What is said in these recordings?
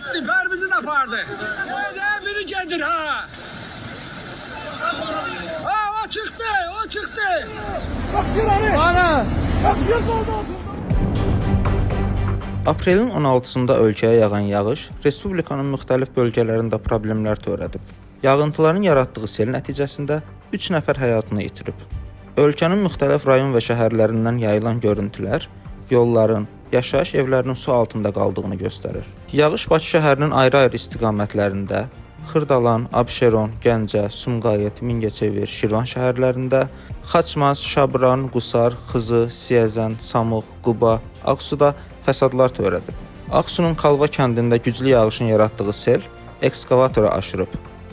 Getdi, Pərvizin apardı. Biri gedir ha. Ha, o çıktı, o çıktı. Bak yürü. Ana. Bak yürü. Aprelin 16-sında ölkəyə yağan yağış Respublikanın müxtəlif bölgələrində problemlər törədib. Yağıntıların yaratdığı sel nəticəsində 3 nəfər həyatını itirib. Ölkənin müxtəlif rayon və şəhərlərindən yayılan görüntülər yolların, yaşayış evlərinin su altında qaldığını göstərir. Yağış Bakı şəhərinin ayrı-ayrı istiqamətlərində, Xırdalan, Abşeron, Gəncə, Sumqayıt, Mingəçevir, Şirvan şəhərlərində, Xaçmaz, Şabran, Qusar, Xızı, Siyəzən, Samux, Quba, Ağsuda fəsadlar törədib. Ağsunun Kalva kəndində güclü yağışın yaratdığı sel ekskavatora aşırıb.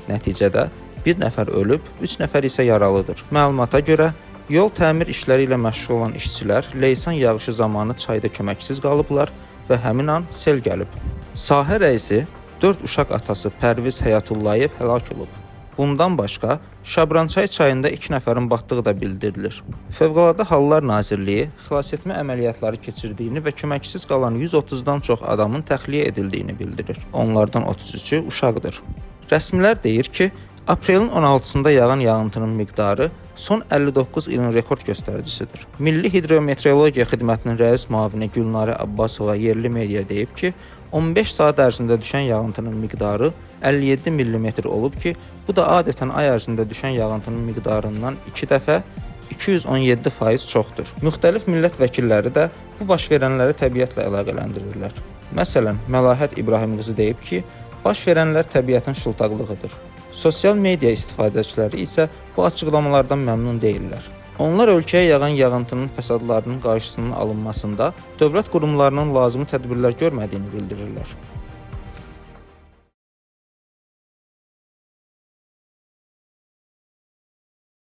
Nəticədə 1 nəfər ölüb, 3 nəfər isə yaralıdır. Məlumata görə, yol təmir işləri ilə məşğul olan işçilər leysan yağışı zamanı çayda köməksiz qalıblar və həmin an sel gəlib. Sahə rəisi 4 uşaq atası Pərviz Həyatullayev həlak olub. Bundan başqa, Şabrançay çayında 2 nəfərin batdığı da bildirilir. Fövqəladə Hallar Nazirliyi xilasetmə əməliyyatları keçirdiyini və köməksiz qalan 130-dan çox adamın təxliyə edildiyini bildirir. Onlardan 33-ü uşaqdır. Rəsmilər deyir ki, aprelin 16-sında yağan yağıntının miqdarı son 59 ilin rekord göstəricisidir. Milli Hidrometeorologiya Xidmətinin rəis müavini Gülnarə Abbasova yerli media deyib ki, 15 saat ərzində düşən yağıntının miqdarı 57 mm olub ki, bu da adətən ay ərzində düşən yağıntının miqdarından 2 dəfə 217% çoxdur. Müxtəlif millət vəkilləri də bu baş verənləri təbiətlə əlaqələndirirlər. Məsələn, Məlahət İbrahim qızı deyib ki, baş verənlər təbiətin şıltaqlığıdır. Sosial media istifadəçiləri isə bu açıqlamalardan məmnun deyirlər. Onlar ölkəyə yağan yağıntının fəsadlarının qarşısının alınmasında dövlət qurumlarının lazımi tədbirlər görmədiyini bildirirlər.